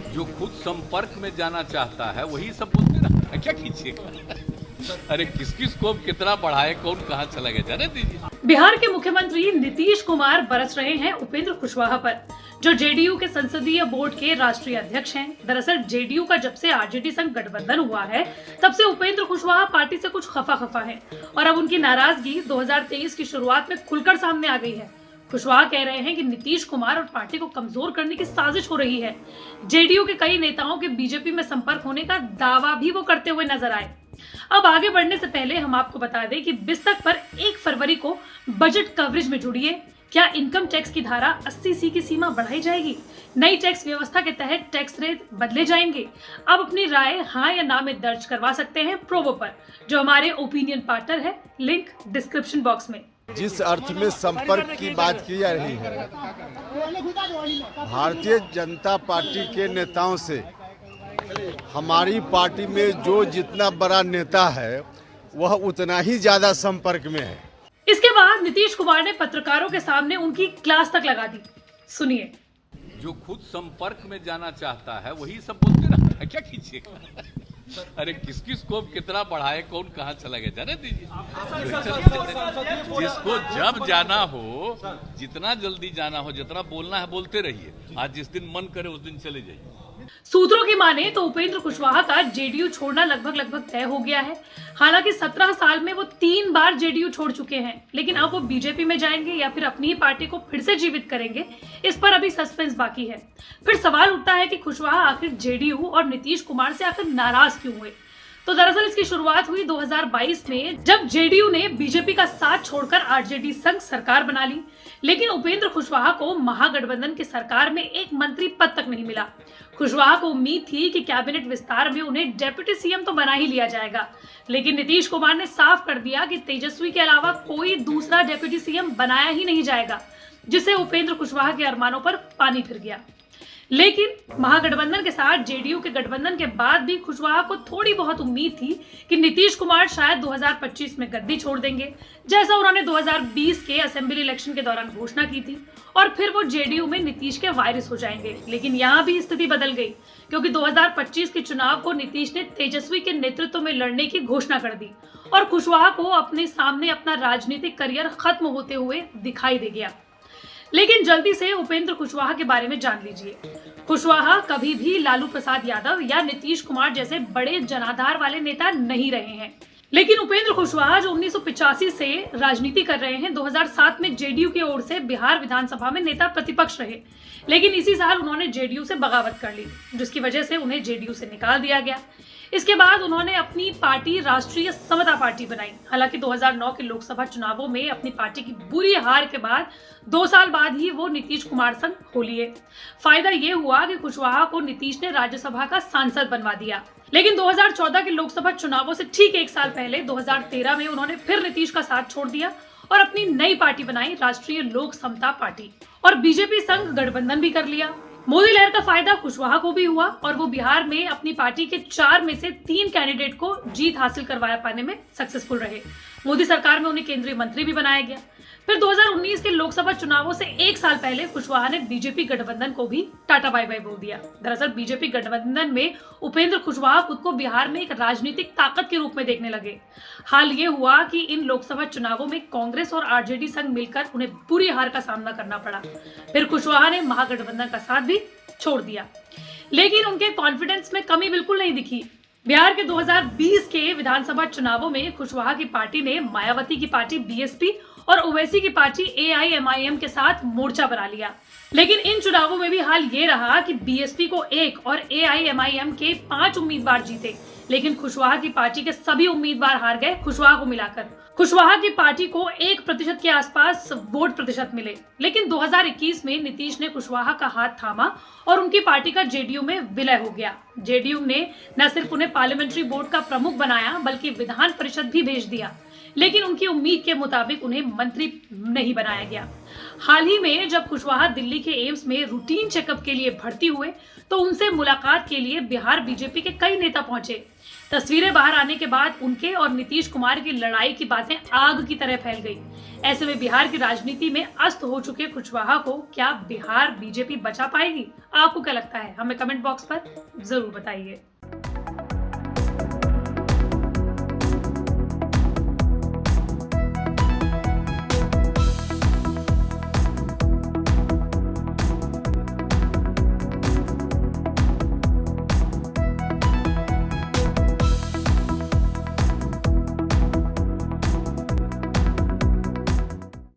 जो खुद संपर्क में जाना चाहता है वही सब बोलते ना, क्या कीजिएगा। अरे किस किस को कितना बढ़ाए, कौन कहाँ चला गया, जाने दीजिए। बिहार के मुख्यमंत्री नीतीश कुमार बरस रहे हैं उपेंद्र कुशवाहा पर, जो जेडीयू के संसदीय बोर्ड के राष्ट्रीय अध्यक्ष हैं। दरअसल जेडीयू का जब से आरजेडी संग गठबंधन हुआ है, तब से उपेंद्र कुशवाहा पार्टी से कुछ खफा हैं और अब उनकी नाराजगी 2023 की शुरुआत में खुलकर सामने आ गई है। कुशवाहा कह रहे हैं कि नीतीश कुमार और पार्टी को कमजोर करने की साजिश हो रही है। जेडीयू के कई नेताओं के बीजेपी में संपर्क होने का दावा भी वो करते हुए नजर आए। अब आगे बढ़ने से पहले हम आपको बता दें कि बिस्तक पर 1 फरवरी को बजट कवरेज में जुड़िए। क्या इनकम टैक्स की धारा 80C की सीमा बढ़ाई जाएगी? नई टैक्स व्यवस्था के तहत टैक्स रेट बदले जाएंगे? अब अपनी राय हाँ या ना में दर्ज करवा सकते हैं प्रोवो पर, जो हमारे ओपिनियन पार्टनर है। लिंक डिस्क्रिप्शन बॉक्स में। जिस अर्थ में संपर्क की बात की जा रही है, भारतीय जनता पार्टी के नेताओं से हमारी पार्टी में जो जितना बड़ा नेता है वह उतना ही ज्यादा संपर्क में है। इसके बाद नीतीश कुमार ने पत्रकारों के सामने उनकी क्लास तक लगा दी। सुनिए। जो खुद संपर्क में जाना चाहता है वही सब बोलते ना, क्या कीजिएगा। अरे किस किस को कितना बढ़ाए, कौन कहाँ चला गया, जाने दीजिए। जिसको जब जाना हो, जितना जल्दी जाना हो, जितना बोलना है बोलते रहिए। आज जिस दिन मन करे उस दिन चले जाइए। सूत्रों की माने तो उपेंद्र कुशवाहा का जेडीयू छोड़ना लगभग तय हो गया है। हालांकि 17 साल में वो 3 बार जेडीयू छोड़ चुके हैं, लेकिन अब वो बीजेपी में जाएंगे या फिर अपनी ही पार्टी को फिर से जीवित करेंगे, इस पर अभी सस्पेंस बाकी है। फिर सवाल उठता है कि कुशवाहा आखिर जेडीयू और नीतीश कुमार से आखिर नाराज क्यों हुए। तो दरअसल इसकी शुरुआत हुई 2022 में, जब जेडीयू ने बीजेपी का साथ छोड़कर आरजेडी संग सरकार बना ली। लेकिन उपेंद्र कुशवाहा को महागठबंधन की सरकार में एक मंत्री पद तक नहीं मिला। कुशवाहा को उम्मीद थी कि कैबिनेट विस्तार में उन्हें डेप्यूटी सीएम तो बना ही लिया जाएगा, लेकिन नीतीश कुमार ने साफ कर दिया कि तेजस्वी के अलावा कोई दूसरा डेप्यूटी सीएम बनाया ही नहीं जाएगा, जिससे उपेंद्र कुशवाहा के अरमानों पर पानी फिर गया। लेकिन महागठबंधन के साथ जेडीयू के गठबंधन के बाद भी कुशवाहा को थोड़ी बहुत उम्मीद थी कि नीतीश कुमार शायद 2025 में गद्दी छोड़ देंगे, जैसा उन्होंने 2020 के असेंबली इलेक्शन के दौरान घोषणा की थी, और फिर वो जेडीयू में नीतीश के वारिस हो जाएंगे। लेकिन यहाँ भी स्थिति बदल गई, क्योंकि 2025 के चुनाव को नीतीश ने तेजस्वी के नेतृत्व में लड़ने की घोषणा कर दी और कुशवाहा को अपने सामने अपना राजनीतिक करियर खत्म होते हुए दिखाई दे गया। लेकिन जल्दी से उपेंद्र कुशवाहा के बारे में जान लीजिए। कुशवाहा कभी भी लालू प्रसाद यादव या नीतीश कुमार जैसे बड़े जनाधार वाले नेता नहीं रहे हैं। लेकिन उपेंद्र कुशवाहा जो 1985 से राजनीति कर रहे हैं, 2007 में जेडीयू की ओर से बिहार विधानसभा में नेता प्रतिपक्ष रहे, लेकिन इसी साल उन्होंने जेडीयू से बगावत कर ली, जिसकी वजह से उन्हें जेडीयू से निकाल दिया गया। इसके बाद उन्होंने अपनी पार्टी राष्ट्रीय समता पार्टी बनाई। हालांकि 2009 के लोकसभा चुनावों में अपनी पार्टी की बुरी हार के बाद 2 साल बाद ही वो नीतीश कुमार संग हो लिए। फायदा ये हुआ कि कुशवाहा को नीतीश ने राज्यसभा का सांसद बनवा दिया। लेकिन 2014 के लोकसभा चुनावों से ठीक 1 साल पहले 2013 में उन्होंने फिर नीतीश का साथ छोड़ दिया और अपनी नई पार्टी बनाई, राष्ट्रीय लोक समता पार्टी, और बीजेपी संग गठबंधन भी कर लिया। मोदी लहर का फायदा कुशवाहा को भी हुआ और वो बिहार में अपनी पार्टी के 4 में से 3 कैंडिडेट को जीत हासिल करवा पाने में सक्सेसफुल रहे। मोदी सरकार में उन्हें केंद्रीय मंत्री भी बनाया गया। फिर 2019 के लोकसभा चुनावों से 1 साल पहले कुशवाहा ने बीजेपी गठबंधन को भी टाटा बाय बाय बोल दिया। दरअसल बीजेपी गठबंधन में उपेंद्र कुशवाहा खुद को बिहार में एक राजनीतिक ताकत के रूप में देखने लगे। हाल ये हुआ कि इन लोकसभा चुनावों में कांग्रेस और आरजेडी संग मिलकर उन्हें बुरी हार का सामना करना पड़ा। फिर कुशवाहा ने महागठबंधन का साथ भी छोड़ दिया, लेकिन उनके कॉन्फिडेंस में कमी बिल्कुल नहीं दिखी। बिहार के 2020 के विधानसभा चुनावों में कुशवाहा की पार्टी ने मायावती की पार्टी बीएसपी और ओवैसी की पार्टी एआईएमआईएम के साथ मोर्चा बना लिया। लेकिन इन चुनावों में भी हाल ये रहा कि बीएसपी को 1 और एआईएमआईएम के 5 उम्मीदवार जीते, लेकिन कुशवाहा की पार्टी के सभी उम्मीदवार हार गए कुशवाहा को मिलाकर। कुशवाहा की पार्टी को 1% के आसपास वोट प्रतिशत मिले। लेकिन 2021 में नीतीश ने कुशवाहा का हाथ थामा और उनकी पार्टी का जेडीयू में विलय हो गया। जेडीयू ने न सिर्फ उन्हें पार्लियामेंट्री बोर्ड का प्रमुख बनाया, बल्कि विधान परिषद भी भेज दिया। लेकिन उनकी उम्मीद के मुताबिक उन्हें मंत्री नहीं बनाया गया। हाल ही में जब कुशवाहा दिल्ली के एम्स में रूटीन चेकअप के लिए भर्ती हुए तो उनसे मुलाकात के लिए बिहार बीजेपी के कई नेता पहुंचे। तस्वीरें बाहर आने के बाद उनके और नीतीश कुमार की लड़ाई की बातें आग की तरह फैल गई। ऐसे में बिहार की राजनीति में अस्त हो चुके कुशवाहा को क्या बिहार बीजेपी बचा पाएगी? आपको क्या लगता है? हमें कमेंट बॉक्स पर जरूर बताइए।